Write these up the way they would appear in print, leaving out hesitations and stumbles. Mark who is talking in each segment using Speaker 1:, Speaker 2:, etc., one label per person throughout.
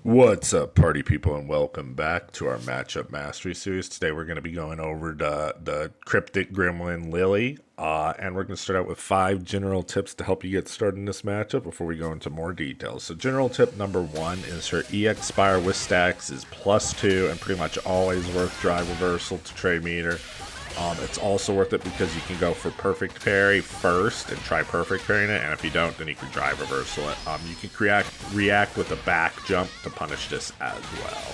Speaker 1: What's up, party people, and welcome back to our matchup mastery series. Today we're going to be going over the cryptic gremlin Lily, and we're going to start out with 5 general tips to help you get started in this matchup before we go into more details. So general tip number 1 is her EX Spire with stacks is +2 and pretty much always worth drive reversal to trade meter. It's also worth it because you can go for perfect parry first and try perfect parrying it, and if you don't, then you can drive reversal it. You can react with a back jump to punish this as well.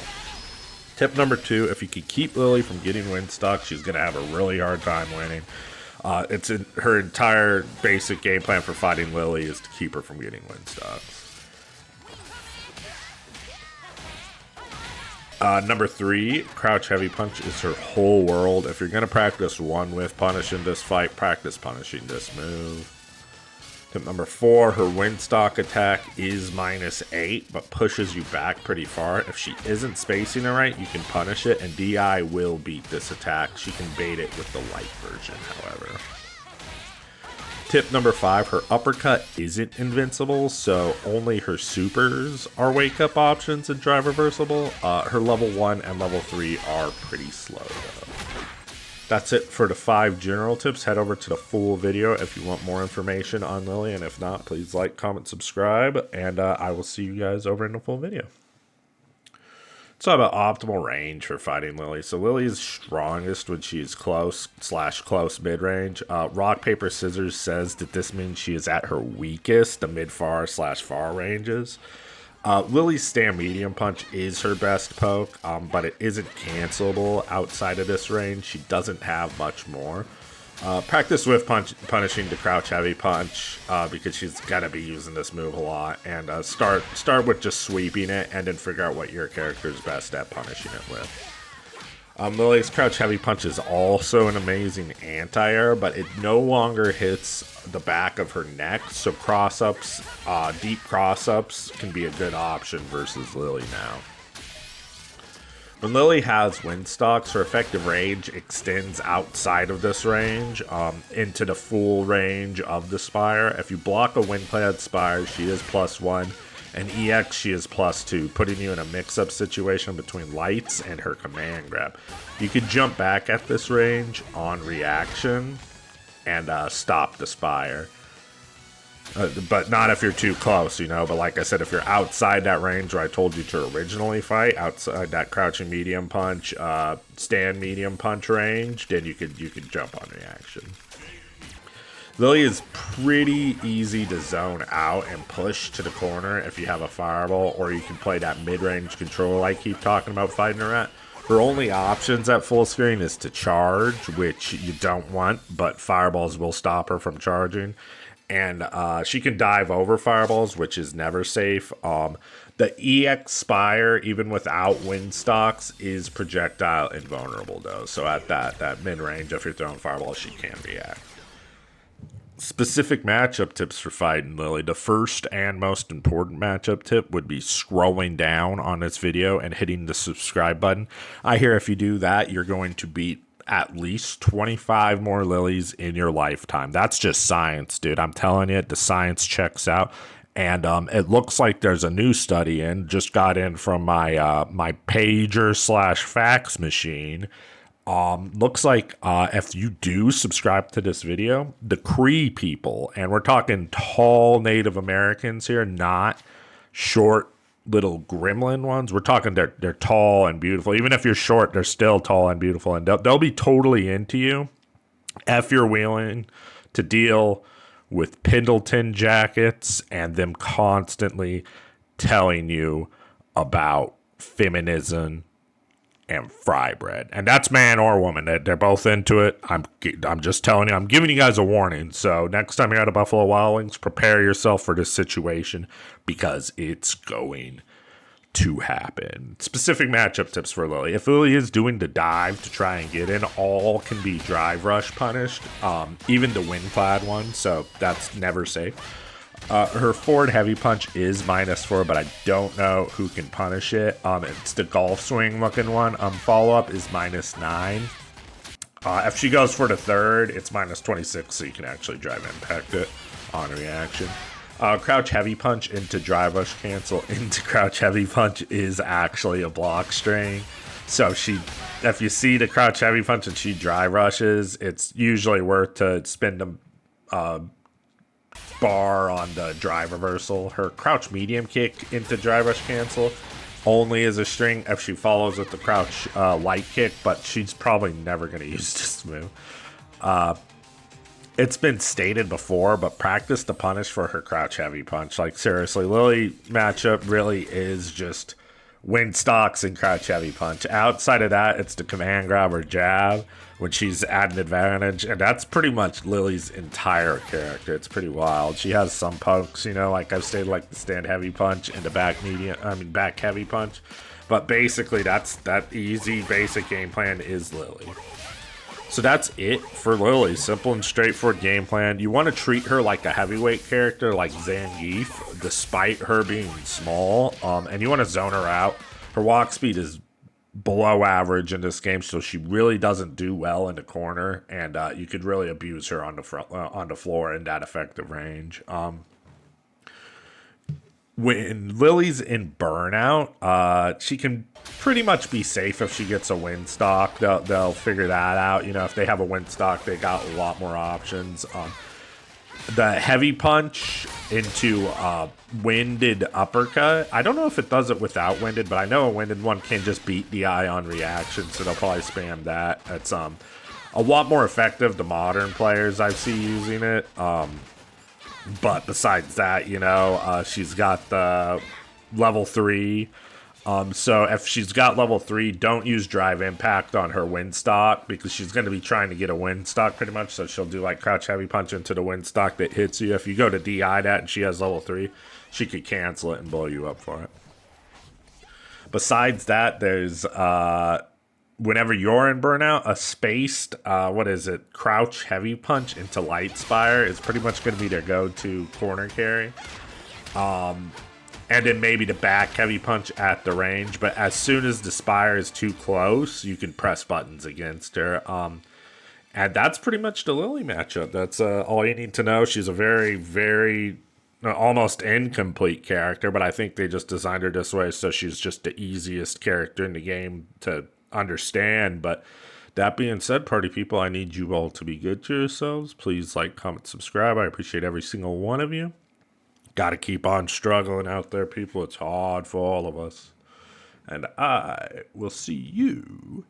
Speaker 1: Tip number 2, if you can keep Lily from getting win stock, she's going to have a really hard time winning. It's in her entire basic game plan for fighting Lily is to keep her from getting win stocks. Number 3, crouch heavy punch is her whole world. If you're going to practice one with punishing this fight, practice punishing this move. Tip number 4, her win stock attack is -8, but pushes you back pretty far. If she isn't spacing it right, you can punish it, and DI will beat this attack. She can bait it with the light version, however. Tip number 5, her uppercut isn't invincible, so only her supers are wake-up options and drive reversible. Her level 1 and level 3 are pretty slow, though. That's it for the 5 general tips. Head over to the full video if you want more information on Lily, and if not, please like, comment, subscribe, and I will see you guys over in the full video. Let's talk about optimal range for fighting Lily. So Lily is strongest when she is close/close mid-range. Rock, paper, scissors says that this means she is at her weakest, the mid-far/far ranges. Lily's stand medium punch is her best poke, but it isn't cancelable outside of this range. She doesn't have much more. Practice with punishing the crouch heavy punch because she's gonna be using this move a lot, and start with just sweeping it, and then figure out what your character is best at punishing it with. Lily's crouch heavy punch is also an amazing anti-air, but it no longer hits the back of her neck, so cross-ups, deep cross-ups can be a good option versus Lily now. When Lily has win stocks, her effective range extends outside of this range into the full range of the Spire. If you block a wind-clad Spire, she is +1, and EX she is +2, putting you in a mix-up situation between lights and her command grab. You can jump back at this range on reaction and stop the Spire. But not if you're too close, you know. But like I said, if you're outside that range where I told you to originally fight, outside that crouching medium punch, stand medium punch range, then you could jump on reaction. Lily is pretty easy to zone out and push to the corner if you have a fireball, or you can play that mid-range control I keep talking about fighting her at. Her only options at full screen is to charge, which you don't want, but fireballs will stop her from charging. And she can dive over fireballs, which is never safe. The EX Spire, even without wind stocks, is projectile invulnerable, though. So at that mid-range, if you're throwing fireballs, she can react. Specific matchup tips for fighting Lily. The first and most important matchup tip would be scrolling down on this video and hitting the subscribe button. I hear if you do that, you're going to beat at least 25 more Lilies in your lifetime. That's just science, dude. I'm telling you, the science checks out. And it looks like there's a new study just got in from my my pager/fax machine. Looks like if you do subscribe to this video, the Cree people, and we're talking tall Native Americans here, not short little gremlin ones. We're talking they're tall and beautiful. Even if you're short, they're still tall and beautiful, and they'll be totally into you if you're willing to deal with Pendleton jackets and them constantly telling you about feminism and fry bread. And that's man or woman. They're both into it. I'm just telling you, I'm giving you guys a warning. So next time you're at a Buffalo Wild Wings, prepare yourself for this situation because it's going to happen. Specific matchup tips for Lily. If Lily is doing the dive to try and get in, all can be drive rush punished, even the wind-clad one, so that's never safe. Her forward heavy punch is -4, but I don't know who can punish it. It's the golf swing looking one. Follow-up is -9. If she goes for the third, it's -26, so you can actually drive impact it on reaction. Crouch heavy punch into dry rush cancel into crouch heavy punch is actually a block string. So if you see the crouch heavy punch and she dry rushes, it's usually worth to spin the bar on the dry reversal. Her crouch medium kick into dry rush cancel only is a string if she follows with the crouch light kick, but she's probably never going to use this move. It's been stated before, but practice the punish for her crouch heavy punch. Like, seriously, Lily matchup really is just wind stocks and crouch heavy punch. Outside of that, it's the command grab or jab when she's at an advantage, and that's pretty much Lily's entire character. It's pretty wild. She has some pokes, like I've stated, like the stand heavy punch and the back heavy punch. But basically, that easy basic game plan is Lily. So that's it for Lily. Simple and straightforward game plan. You want to treat her like a heavyweight character like Zangief, despite her being small. And you want to zone her out. Her walk speed is below average in this game, so she really doesn't do well in the corner. And you could really abuse her on the floor in that effective range. When Lily's in burnout, she can pretty much be safe if she gets a wind stock. They'll figure that out. If they have a wind stock, they got a lot more options. The heavy punch into winded uppercut. I don't know if it does it without winded, but I know a winded one can just beat the eye on reaction, so they'll probably spam that. It's a lot more effective. The modern players I see using it. But besides that, she's got the level 3. So if she's got level 3, don't use drive impact on her wind stock because she's going to be trying to get a wind stock pretty much. So she'll do like crouch heavy punch into the wind stock that hits you. If you go to DI that and she has level 3, she could cancel it and blow you up for it. Besides that, there's whenever you're in burnout, a spaced, crouch heavy punch into light spire is pretty much going to be their go-to corner carry. And then maybe the back heavy punch at the range. But as soon as the spire is too close, you can press buttons against her. And that's pretty much the Lily matchup. That's all you need to know. She's a very, very almost incomplete character, but I think they just designed her this way so she's just the easiest character in the game to understand. But that being said, party people, I need you all to be good to yourselves. Please like, comment, subscribe. I appreciate every single one of you. Got to keep on struggling out there, people. It's hard for all of us. And I will see you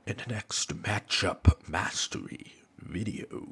Speaker 1: in the next matchup mastery video.